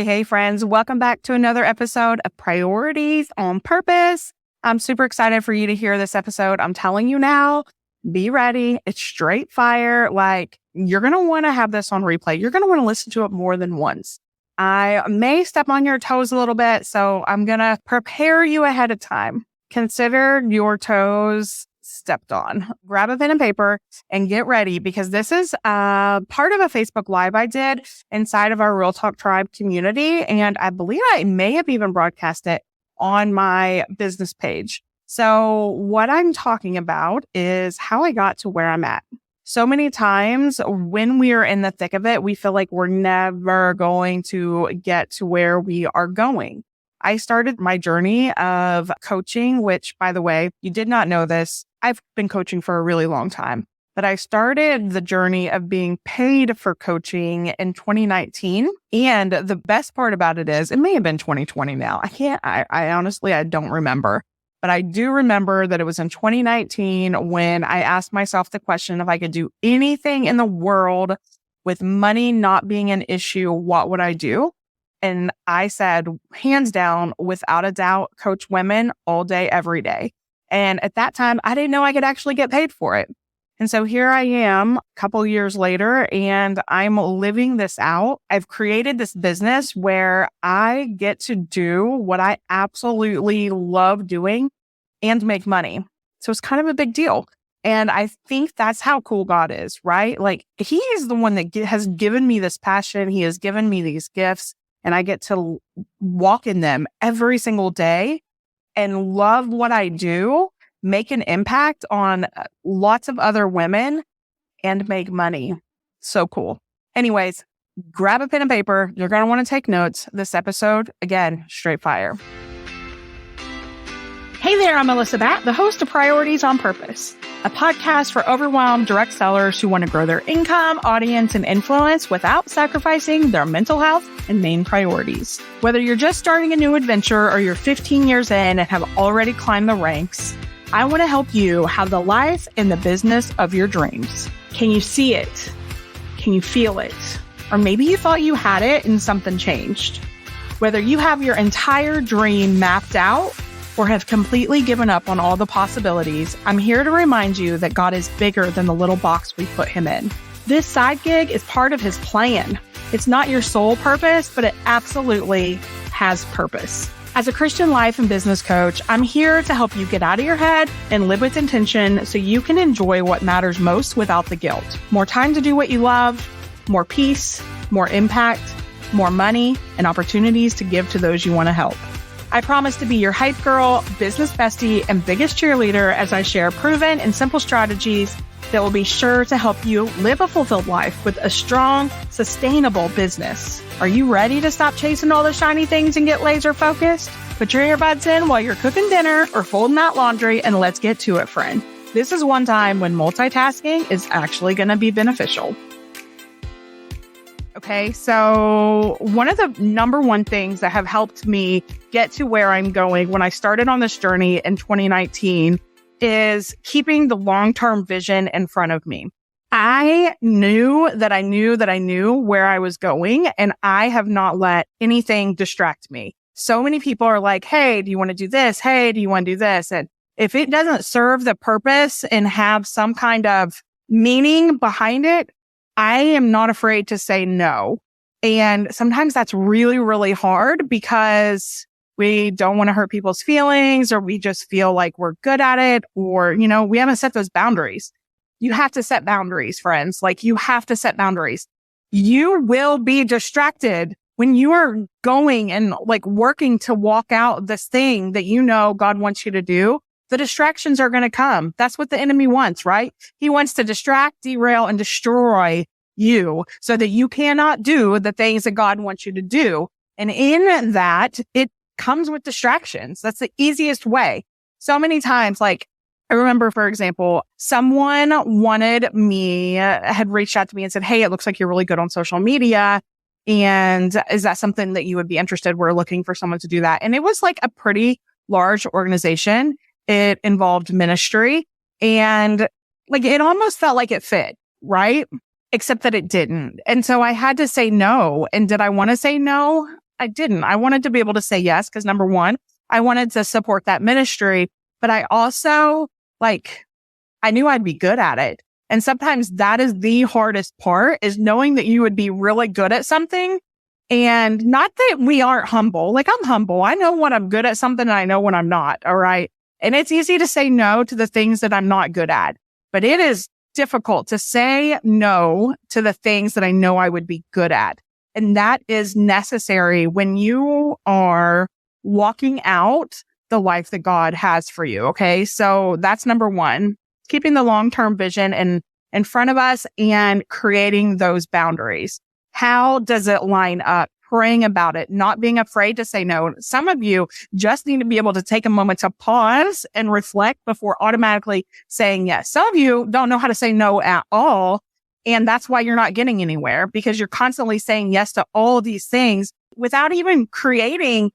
Hey, friends. Welcome back to another episode of Priorities on Purpose. I'm super excited for you to hear this episode. I'm telling you now, be ready. It's straight fire. Like, you're going to want to have this on replay. You're going to want to listen to it more than once. I may step on your toes a little bit, so I'm going to prepare you ahead of time. Consider your toes stepped on. Grab a pen and paper and get ready, because this is part of a Facebook Live I did inside of our Real Talk Tribe community. And I believe I may have even broadcast it on my business page. So what I'm talking about is how I got to where I'm at. So many times when we are in the thick of it, we feel like we're never going to get to where we are going. I started my journey of coaching, which, by the way, you did not know this. I've been coaching for a really long time, but I started the journey of being paid for coaching in 2019. And the best part about it is, it may have been 2020 now. I honestly, I don't remember. But I do remember that it was in 2019 when I asked myself the question, if I could do anything in the world with money not being an issue, what would I do? And I said, hands down, without a doubt, coach women all day, every day. And at that time, I didn't know I could actually get paid for it. And so here I am a couple years later, and I'm living this out. I've created this business where I get to do what I absolutely love doing and make money. So it's kind of a big deal. And I think that's how cool God is, right? Like, He is the one that has given me this passion. He has given me these gifts, and I get to walk in them every single day and love what I do, make an impact on lots of other women, and make money. So cool. Anyways, grab a pen and paper. You're going to want to take notes. This episode, again, straight fire. Hey there, I'm Melissa Batt, the host of Priorities on Purpose, a podcast for overwhelmed direct sellers who want to grow their income, audience, and influence without sacrificing their mental health and main priorities. Whether you're just starting a new adventure or you're 15 years in and have already climbed the ranks, I want to help you have the life and the business of your dreams. Can you see it? Can you feel it? Or maybe you thought you had it and something changed. Whether you have your entire dream mapped out or have completely given up on all the possibilities, I'm here to remind you that God is bigger than the little box we put Him in. This side gig is part of His plan. It's not your sole purpose, but it absolutely has purpose. As a Christian life and business coach, I'm here to help you get out of your head and live with intention so you can enjoy what matters most without the guilt. More time to do what you love, more peace, more impact, more money, and opportunities to give to those you want to help. I promise to be your hype girl, business bestie, and biggest cheerleader as I share proven and simple strategies that will be sure to help you live a fulfilled life with a strong, sustainable business. Are you ready to stop chasing all the shiny things and get laser focused? Put your earbuds in while you're cooking dinner or folding that laundry, and let's get to it, friend. This is one time when multitasking is actually going to be beneficial. Okay, so one of the number one things that have helped me get to where I'm going when I started on this journey in 2019 is keeping the long-term vision in front of me. I knew that I knew where I was going, and I have not let anything distract me. So many people are like, hey, do you want to do this? Hey, do you want to do this? And if it doesn't serve the purpose and have some kind of meaning behind it, I am not afraid to say no. And sometimes that's really, really hard because we don't want to hurt people's feelings, or we just feel like we're good at it, or, we haven't set those boundaries. You have to set boundaries, friends. Like, you have to set boundaries. You will be distracted when you are going and working to walk out this thing that God wants you to do. The distractions are going to come. That's what the enemy wants, right? He wants to distract, derail, and destroy you so that you cannot do the things that God wants you to do. And in that, it comes with distractions. That's the easiest way. So many times, I remember, for example, someone had reached out to me and said, hey, it looks like you're really good on social media. And is that something that you would be interested? We're looking for someone to do that. And it was a pretty large organization. It involved ministry, and it almost felt like it fit, right? Except that it didn't. And so I had to say no. And did I want to say no? I didn't. I wanted to be able to say yes because number one, I wanted to support that ministry, but I also I knew I'd be good at it. And sometimes that is the hardest part, is knowing that you would be really good at something. And not that we aren't humble. Like, I'm humble. I know when I'm good at something and I know when I'm not. All right. And it's easy to say no to the things that I'm not good at, but it is difficult to say no to the things that I know I would be good at. And that is necessary when you are walking out the life that God has for you. Okay. So that's number one, keeping the long-term vision in front of us and creating those boundaries. How does it line up? Praying about it, not being afraid to say no. Some of you just need to be able to take a moment to pause and reflect before automatically saying yes. Some of you don't know how to say no at all. And that's why you're not getting anywhere, because you're constantly saying yes to all of these things without even creating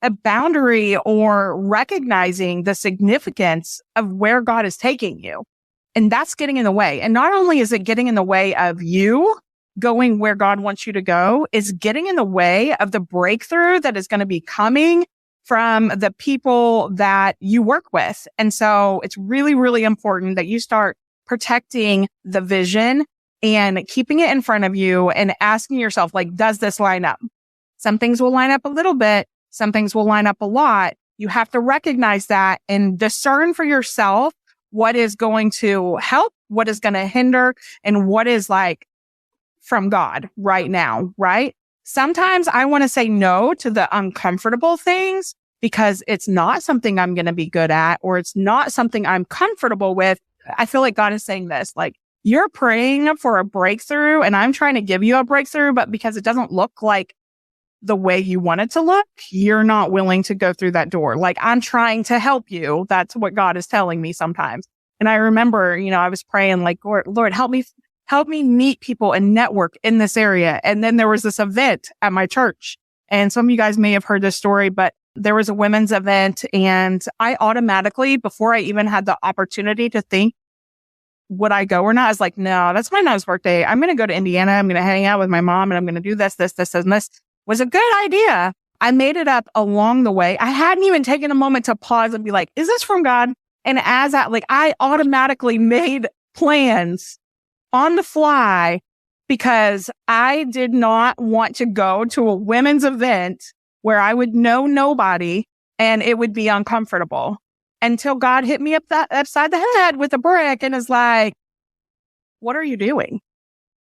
a boundary or recognizing the significance of where God is taking you. And that's getting in the way. And not only is it getting in the way of you going where God wants you to go, is getting in the way of the breakthrough that is going to be coming from the people that you work with. And so it's really, really important that you start protecting the vision and keeping it in front of you and asking yourself, does this line up? Some things will line up a little bit. Some things will line up a lot. You have to recognize that and discern for yourself what is going to help, what is going to hinder, and what is from God right now, right? Sometimes I want to say no to the uncomfortable things because it's not something I'm going to be good at, or it's not something I'm comfortable with. I feel like God is saying this, you're praying for a breakthrough and I'm trying to give you a breakthrough, but because it doesn't look like the way you want it to look, you're not willing to go through that door. I'm trying to help you. That's what God is telling me sometimes. And I remember, I was praying Lord, help me meet people and network in this area. And then there was this event at my church. And some of you guys may have heard this story, but there was a women's event. And I automatically, before I even had the opportunity to think, would I go or not? I was like, no, that's my mom's birthday. I'm going to go to Indiana. I'm going to hang out with my mom and I'm going to do this, and this. Was a good idea. I made it up along the way. I hadn't even taken a moment to pause and be like, is this from God? And as I automatically made plans on the fly because I did not want to go to a women's event where I would know nobody and it would be uncomfortable, until God hit me upside the head with a brick and is like, what are you doing?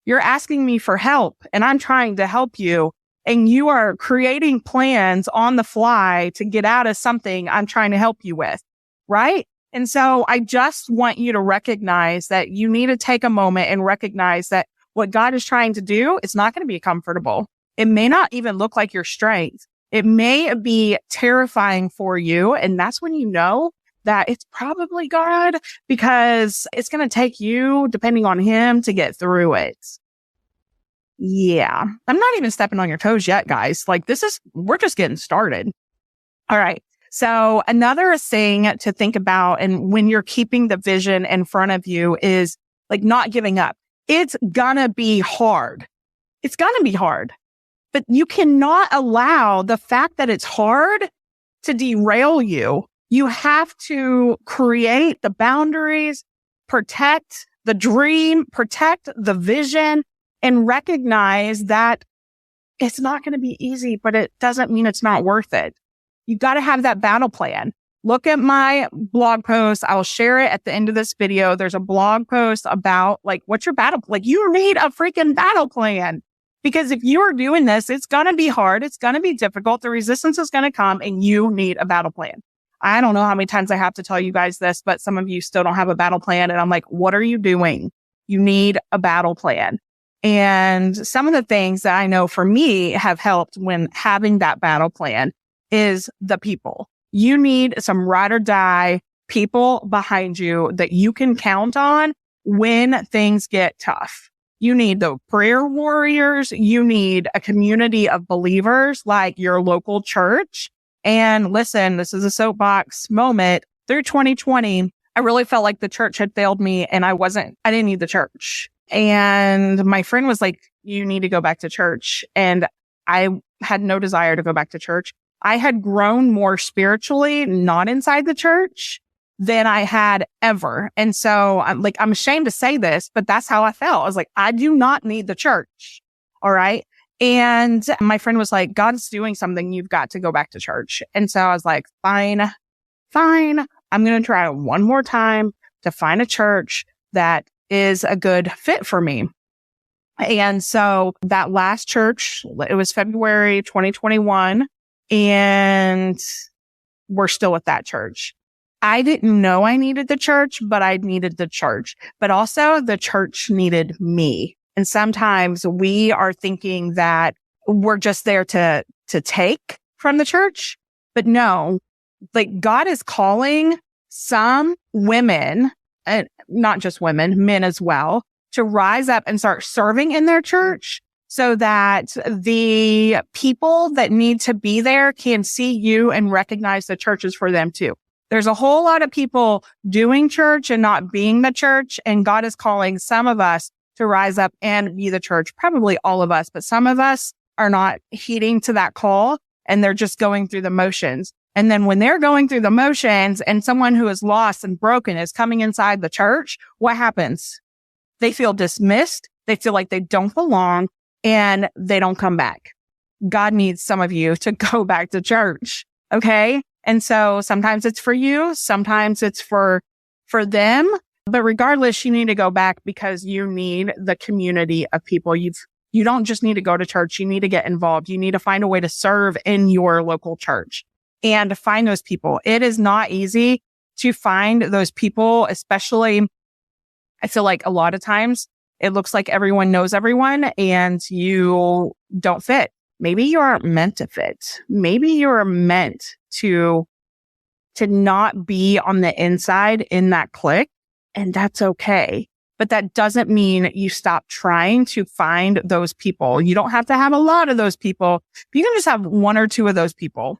You're asking me for help and I'm trying to help you. And you are creating plans on the fly to get out of something I'm trying to help you with, right? And so I just want you to recognize that you need to take a moment and recognize that what God is trying to do is not going to be comfortable. It may not even look like your strength. It may be terrifying for you. And that's when you know that it's probably God, because it's going to take you, depending on Him, to get through it. Yeah. I'm not even stepping on your toes yet, guys. We're just getting started. All right. So another thing to think about, and when you're keeping the vision in front of you, is not giving up. It's gonna be hard. It's gonna be hard, but you cannot allow the fact that it's hard to derail you. You have to create the boundaries, protect the dream, protect the vision, and recognize that it's not going to be easy, but it doesn't mean it's not worth it. You got to have that battle plan. Look at my blog post. I'll share it at the end of this video. There's a blog post about what's your battle? You need a freaking battle plan, because if you are doing this, it's going to be hard. It's going to be difficult. The resistance is going to come and you need a battle plan. I don't know how many times I have to tell you guys this, but some of you still don't have a battle plan. And I'm like, what are you doing? You need a battle plan. And some of the things that I know for me have helped when having that battle plan is the people. You need some ride or die people behind you that you can count on when things get tough. You need the prayer warriors. You need a community of believers like your local church. And listen, this is a soapbox moment. Through 2020, I really felt like the church had failed me and I didn't need the church. And my friend was like, you need to go back to church. And I had no desire to go back to church. I had grown more spiritually, not inside the church, than I had ever. And so I'm ashamed to say this, but that's how I felt. I was like, I do not need the church. All right. And my friend was like, God's doing something. You've got to go back to church. And so I was like, fine. I'm going to try one more time to find a church that is a good fit for me. And so that last church, it was February 2021, and we're still at that church. I didn't know I needed the church, but I needed the church. But also the church needed me. And sometimes we are thinking that we're just there to take from the church. But no, like God is calling some women, and not just women, men as well, to rise up and start serving in their church so that the people that need to be there can see you and recognize the church is for them too. There's a whole lot of people doing church and not being the church. And God is calling some of us to rise up and be the church, probably all of us, but some of us are not heeding to that call and they're just going through the motions. And then when they're going through the motions and someone who is lost and broken is coming inside the church, what happens? They feel dismissed. They feel like they don't belong and they don't come back. God needs some of you to go back to church. Okay. And so sometimes it's for you. Sometimes it's for them. But regardless, you need to go back because you need the community of people. You don't just need to go to church. You need to get involved. You need to find a way to serve in your local church and to find those people. It is not easy to find those people, especially I feel like a lot of times it looks like everyone knows everyone and you don't fit. Maybe you aren't meant to fit. Maybe you're meant to not be on the inside in that clique, and that's okay. But that doesn't mean you stop trying to find those people. You don't have to have a lot of those people. You can just have one or two of those people.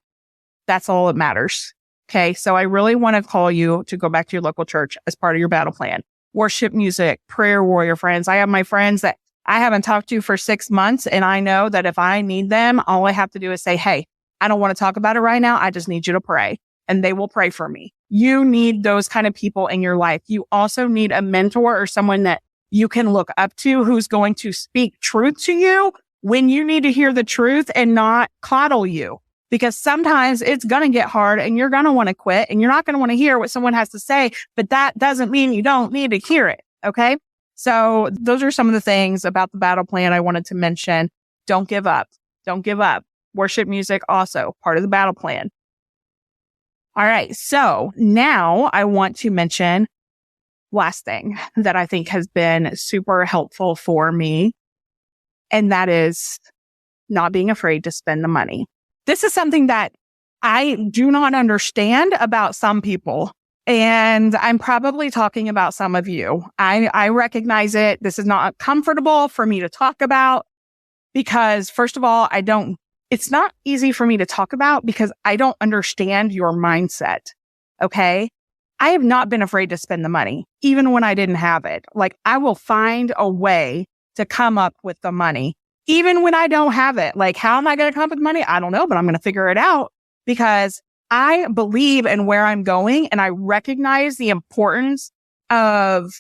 That's all that matters. Okay. So I really want to call you to go back to your local church as part of your battle plan. Worship music, prayer warrior friends. I have my friends that I haven't talked to for 6 months. And I know that if I need them, all I have to do is say, hey, I don't want to talk about it right now. I just need you to pray. And they will pray for me. You need those kind of people in your life. You also need a mentor or someone that you can look up to who's going to speak truth to you when you need to hear the truth and not coddle you. Because sometimes it's going to get hard and you're going to want to quit and you're not going to want to hear what someone has to say, but that doesn't mean you don't need to hear it. Okay. So those are some of the things about the battle plan I wanted to mention. Don't give up. Don't give up. Worship music also part of the battle plan. All right. So now I want to mention last thing that I think has been super helpful for me. And that is not being afraid to spend the money. This is something that I do not understand about some people. And I'm probably talking about some of you. I recognize it. This is not comfortable for me to talk about because first of all, it's not easy for me to talk about because I don't understand your mindset. Okay. I have not been afraid to spend the money, even when I didn't have it. Like I will find a way to come up with the money, even when I don't have it. Like, how am I going to come up with money? I don't know, but I'm going to figure it out because I believe in where I'm going and I recognize the importance of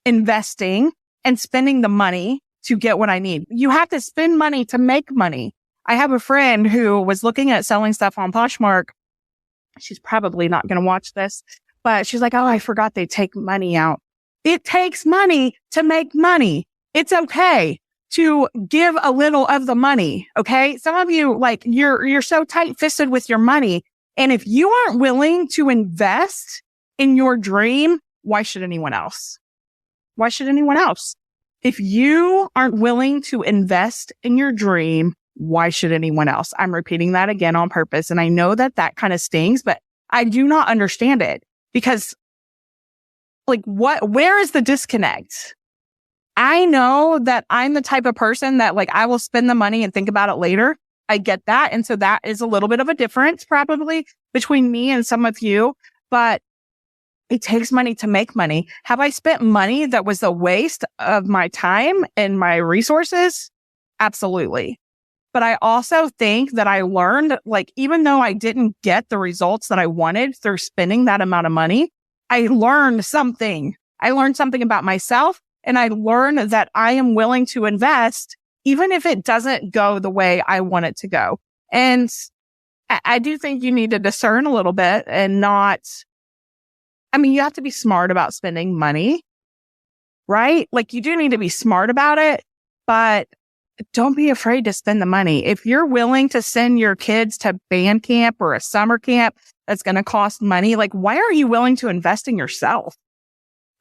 investing and spending the money to get what I need. You have to spend money to make money. I have a friend who was looking at selling stuff on Poshmark. She's probably not going to watch this, but she's like, oh, I forgot they take money out. It takes money to make money. It's okay to give a little of the money. Okay. Some of you, like, you're so tight fisted with your money. And if you aren't willing to invest in your dream, why should anyone else? Why should anyone else? If you aren't willing to invest in your dream, why should anyone else? I'm repeating that again on purpose. And I know that kind of stings, but I do not understand it because like where is the disconnect? I know that I'm the type of person that like, I will spend the money and think about it later. I get that. And so that is a little bit of a difference probably between me and some of you, but it takes money to make money. Have I spent money that was a waste of my time and my resources? Absolutely. But I also think that I learned, like, even though I didn't get the results that I wanted through spending that amount of money, I learned something. I learned something about myself, and I learned that I am willing to invest even if it doesn't go the way I want it to go. And I do think you need to discern a little bit and not, I mean, you have to be smart about spending money, right? Like, you do need to be smart about it, but don't be afraid to spend the money. If you're willing to send your kids to band camp or a summer camp that's going to cost money, like, why are you willing to invest in yourself?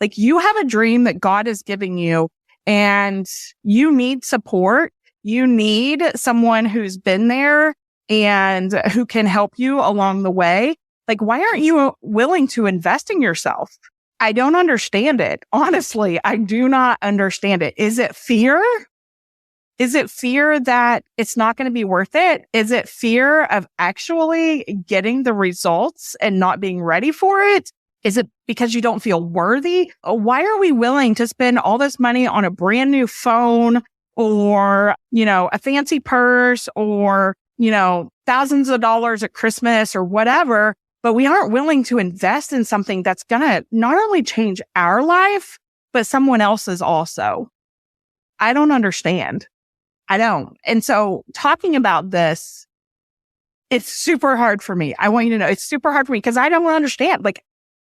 Like, you have a dream that God is giving you, and you need support. You need someone who's been there and who can help you along the way. Like, why aren't you willing to invest in yourself? I don't understand it. Honestly, I do not understand it. Is it fear? Is it fear that it's not going to be worth it? Is it fear of actually getting the results and not being ready for it? Is it because you don't feel worthy? Why are we willing to spend all this money on a brand new phone or, a fancy purse or, thousands of dollars at Christmas or whatever, but we aren't willing to invest in something that's going to not only change our life, but someone else's also? I don't understand. I don't. And so talking about this, it's super hard for me. I want you to know it's super hard for me because I don't understand. Like,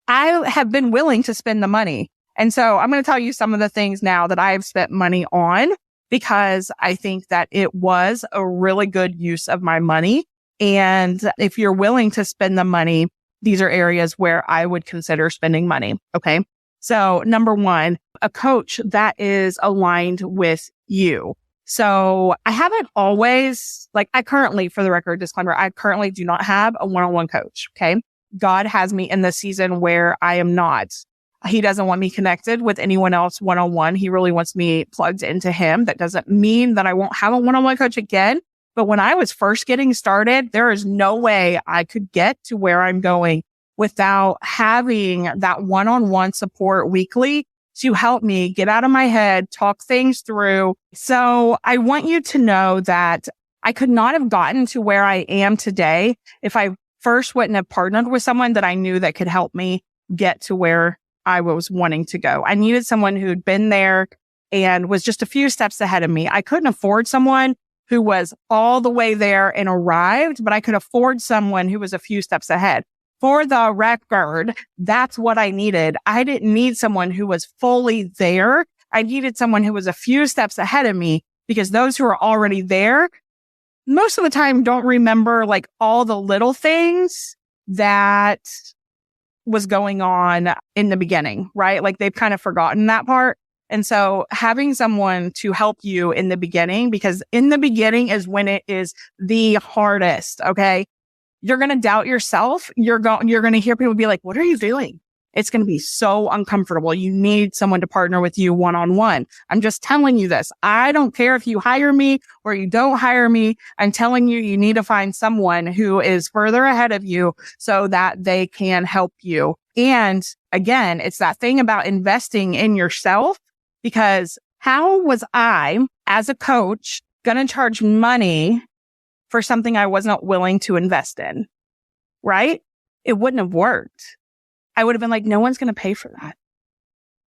I have been willing to spend the money. And so I'm going to tell you some of the things now that I've spent money on because I think that it was a really good use of my money. And if you're willing to spend the money, these are areas where I would consider spending money. Okay. So number one, a coach that is aligned with you. So I haven't always, I currently, for the record, disclaimer, I currently do not have a one-on-one coach. Okay. God has me in the season where I am not. He doesn't want me connected with anyone else one-on-one. He really wants me plugged into him. That doesn't mean that I won't have a one-on-one coach again. But when I was first getting started, there is no way I could get to where I'm going without having that one-on-one support weekly to help me get out of my head, talk things through. So I want you to know that I could not have gotten to where I am today if I first wouldn't have partnered with someone that I knew that could help me get to where I was wanting to go. I needed someone who'd been there and was just a few steps ahead of me. I couldn't afford someone who was all the way there and arrived, but I could afford someone who was a few steps ahead. For the record, that's what I needed. I didn't need someone who was fully there. I needed someone who was a few steps ahead of me because those who are already there most of the time don't remember all the little things that was going on in the beginning, right? They've kind of forgotten that part. And so having someone to help you in the beginning, because in the beginning is when it is the hardest. Okay. You're going to doubt yourself. You're going to hear people be like, what are you doing? It's going to be so uncomfortable. You need someone to partner with you one-on-one. I'm just telling you this. I don't care if you hire me or you don't hire me. I'm telling you, you need to find someone who is further ahead of you so that they can help you. And again, it's that thing about investing in yourself, because how was I, as a coach, going to charge money for something I wasn't willing to invest in? Right? It wouldn't have worked. I would have been like, no one's going to pay for that.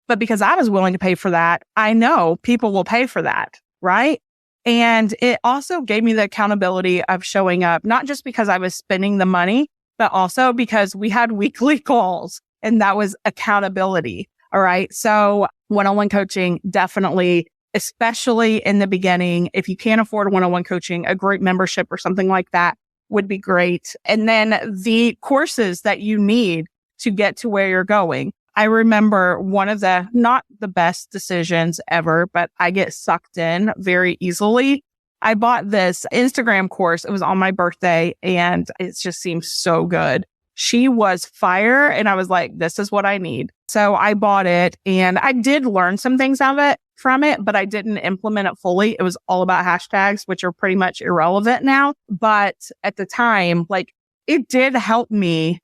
But because I was willing to pay for that, I know people will pay for that, right? And it also gave me the accountability of showing up, not just because I was spending the money, but also because we had weekly calls, and that was accountability. All right. So one-on-one coaching, definitely, especially in the beginning. If you can't afford one-on-one coaching, a group membership or something like that would be great. And then the courses that you need to get to where you're going. I remember one of the, not the best decisions ever, but I get sucked in very easily. I bought this Instagram course. It was on my birthday and it just seemed so good. She was fire. And I was like, this is what I need. So I bought it and I did learn some things from it, but I didn't implement it fully. It was all about hashtags, which are pretty much irrelevant now. But at the time, it did help me.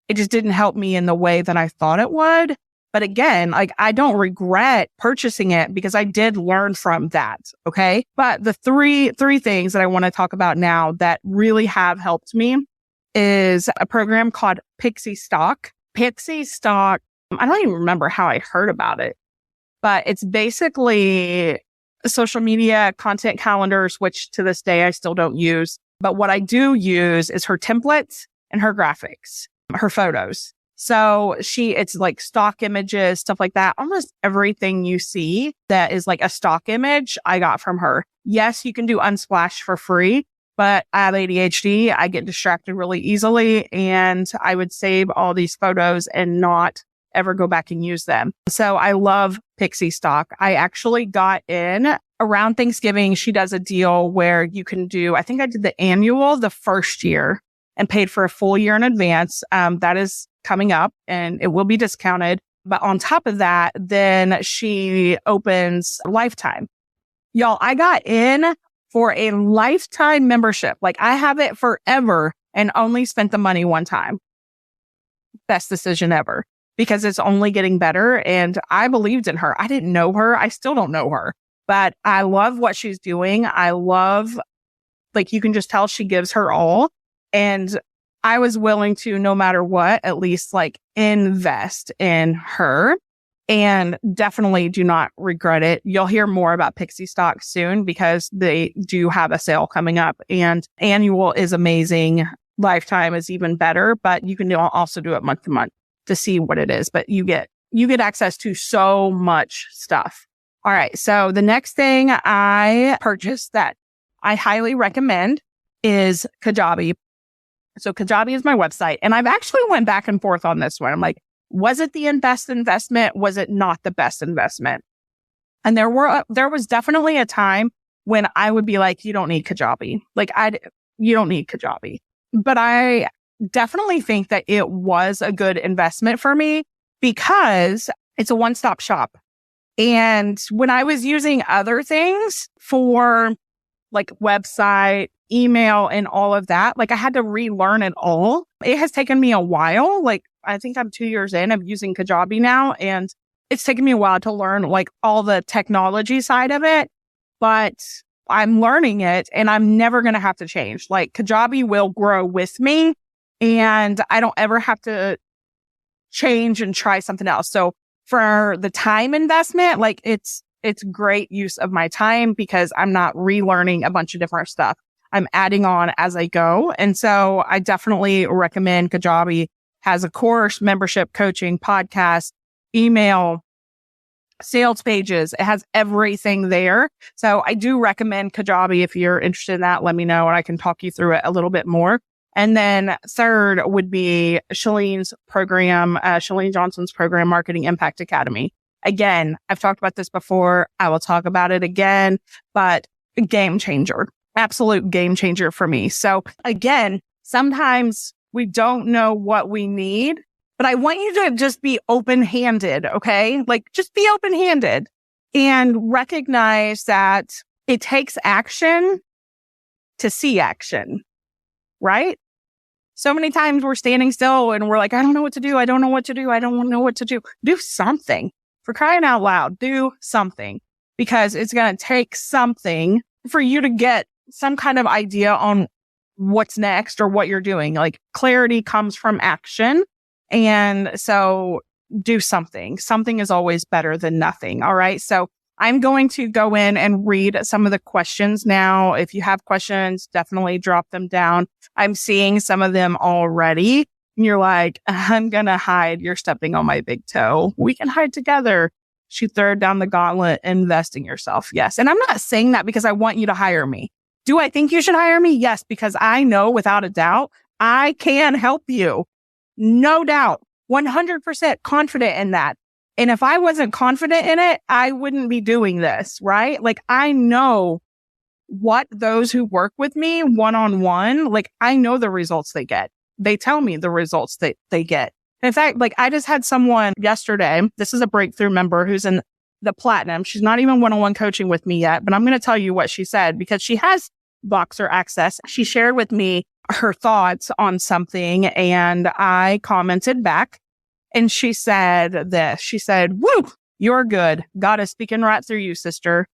It just didn't help me in the way that I thought it would. But again, like I don't regret purchasing it because I did learn from that. Okay. But the three things that I want to talk about now that really have helped me is a program called Pixie Stock. Pixie Stock, I don't even remember how I heard about it, but it's basically social media content calendars, which to this day I still don't use. But what I do use is her templates and her graphics, her photos. So it's like stock images, stuff like that. Almost everything you see that is like a stock image, I got from her. Yes, you can do Unsplash for free, but I have ADHD. I get distracted really easily, and I would save all these photos and not ever go back and use them. So I love Pixie Stock. I actually got in around Thanksgiving. She does a deal where you can do, I think I did the annual the first year and paid for a full year in advance. That is coming up and it will be discounted. But on top of that, then she opens lifetime. Y'all, I got in for a lifetime membership. Like I have it forever and only spent the money one time. Best decision ever because it's only getting better. And I believed in her. I didn't know her. I still don't know her, but I love what she's doing. I love, like, you can just tell she gives her all. And I was willing to, no matter what, at least like invest in her and definitely do not regret it. You'll hear more about Pixie Stock soon because they do have a sale coming up and annual is amazing. Lifetime is even better, but you can also do it month to month to see what it is. But you get access to so much stuff. All right. So the next thing I purchased that I highly recommend is Kajabi. So Kajabi is my website. And I've actually went back and forth on this one. I'm like, was it the best investment? Was it not the best investment? And there was definitely a time when I would be like, you don't need Kajabi. You don't need Kajabi. But I definitely think that it was a good investment for me because it's a one-stop shop. And when I was using other things for like website, email, and all of that, like I had to relearn it all. It has taken me a while. Like I think I'm 2 years in of using Kajabi now, and it's taken me a while to learn like all the technology side of it, but I'm learning it and I'm never going to have to change. Like Kajabi will grow with me and I don't ever have to change and try something else. So for the time investment, like it's great use of my time because I'm not relearning a bunch of different stuff. I'm adding on as I go. And so I definitely recommend Kajabi. Has a course, membership, coaching, podcast, email, sales pages. It has everything there. So I do recommend Kajabi. If you're interested in that, let me know and I can talk you through it a little bit more. And then third would be Shalene's program, Shalene Johnson's program, Marketing Impact Academy. Again, I've talked about this before. I will talk about it again, but game changer, absolute game changer for me. So again, sometimes we don't know what we need, but I want you to just be open-handed, okay? Like just be open-handed and recognize that it takes action to see action, right? So many times we're standing still and we're like, I don't know what to do. I don't know what to do. I don't know what to do. Do something. For crying out loud, do something because it's going to take something for you to get some kind of idea on what's next or what you're doing. Like clarity comes from action. And so do something. Something is always better than nothing. All right. So I'm going to go in and read some of the questions now. If you have questions, definitely drop them down. I'm seeing some of them already. And you're like, I'm going to hide. You're stepping on my big toe. We can hide together. She threw down the gauntlet, invest in yourself. Yes. And I'm not saying that because I want you to hire me. Do I think you should hire me? Yes, because I know without a doubt, I can help you. No doubt. 100% confident in that. And if I wasn't confident in it, I wouldn't be doing this, right? Like I know what those who work with me one-on-one, like I know the results they get. They tell me the results that they get. In fact, like I just had someone yesterday, this is a breakthrough member who's in the platinum. She's not even one-on-one coaching with me yet, but I'm going to tell you what she said because she has Boxer access. She shared with me her thoughts on something and I commented back And she said this. She said, "Woo, you're good. God is speaking right through you, sister.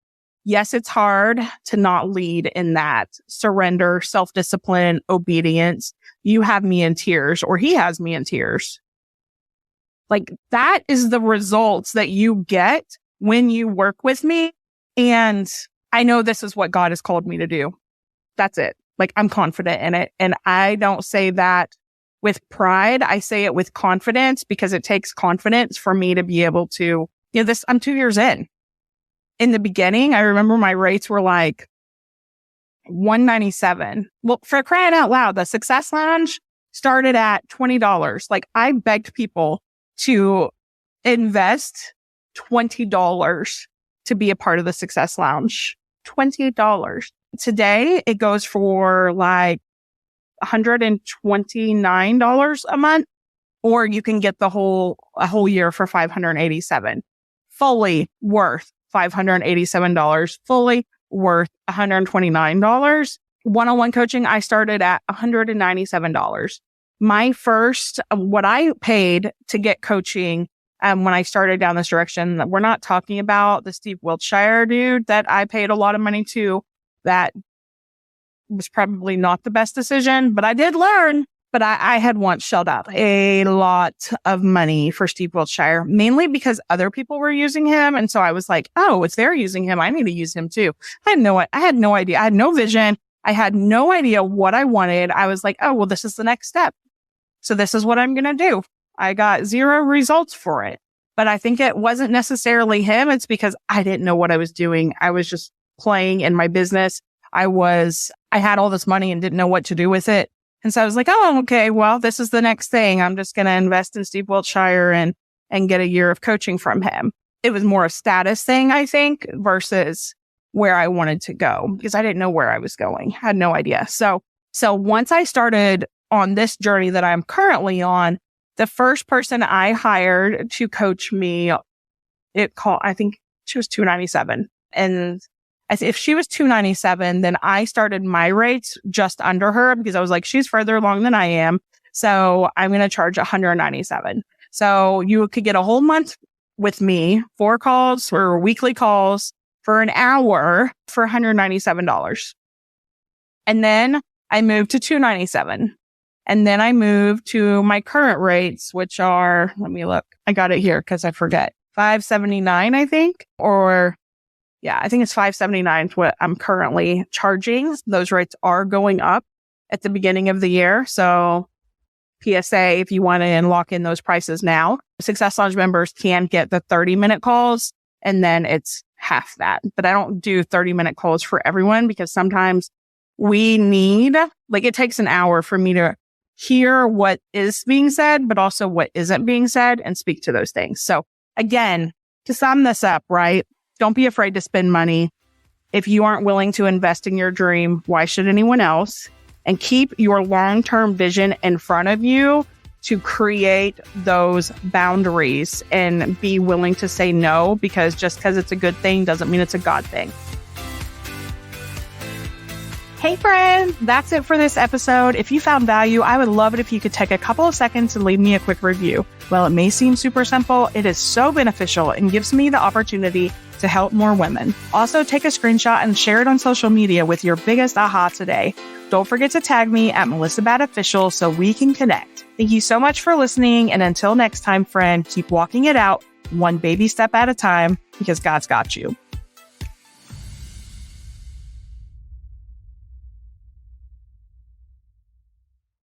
Yes, it's hard to not lead in that surrender, self-discipline, obedience. You have me in tears, or he has me in tears." Like, that is the results that you get when you work with me. And I know this is what God has called me to do. That's it. Like, I'm confident in it. And I don't say that with pride. I say it with confidence, because it takes confidence for me to be able to, I'm 2 years in. In the beginning, I remember my rates were like $197. Well, for crying out loud, the Success Lounge started at $20. Like, I begged people to invest $20 to be a part of the Success Lounge. $20. Today, it goes for like $129 a month, or you can get a whole year for $587. Fully worth $587, fully worth $129. One-on-one coaching, I started at $197. My first, what I paid to get coaching, when I started down this direction, we're not talking about the Steve Wiltshire dude that I paid a lot of money to. That was probably not the best decision, but I did learn. But I had once shelled out a lot of money for Steve Wiltshire, mainly because other people were using him. And so I was like, oh, if they're using him, I need to use him too. I had no idea. I had no vision. I had no idea what I wanted. I was like, oh, well, this is the next step. So this is what I'm going to do. I got 0 results for it. But I think it wasn't necessarily him. It's because I didn't know what I was doing. I was just playing in my business. I had all this money and didn't know what to do with it. And so I was like, oh, okay, well, this is the next thing. I'm just going to invest in Steve Wiltshire and get a year of coaching from him. It was more a status thing, I think, versus where I wanted to go, because I didn't know where I was going. I had no idea. So once I started on this journey that I'm currently on, the first person I hired to coach me, I think she was $297. And if she was $297, then I started my rates just under her, because I was like, she's further along than I am. So I'm going to charge $197. So you could get a whole month with me, 4 calls or weekly calls for an hour for $197. And then I moved to $297. And then I moved to my current rates, which are, let me look. I got it here because I forget. $579, I think, I think it's $579 is what I'm currently charging. Those rates are going up at the beginning of the year. So PSA, if you want to lock in those prices now, Success Lounge members can get the 30-minute calls, and then it's half that. But I don't do 30-minute calls for everyone, because sometimes it takes an hour for me to hear what is being said, but also what isn't being said, and speak to those things. So again, to sum this up, right? Don't be afraid to spend money. If you aren't willing to invest in your dream, why should anyone else? And keep your long-term vision in front of you to create those boundaries, and be willing to say no, because just because it's a good thing doesn't mean it's a God thing. Hey friends, that's it for this episode. If you found value, I would love it if you could take a couple of seconds and leave me a quick review. While it may seem super simple, it is so beneficial and gives me the opportunity to help more women. Also, take a screenshot and share it on social media with your biggest aha today. Don't forget to tag me at MelissaBadOfficial so we can connect. Thank you so much for listening. And until next time, friend, keep walking it out one baby step at a time, because God's got you.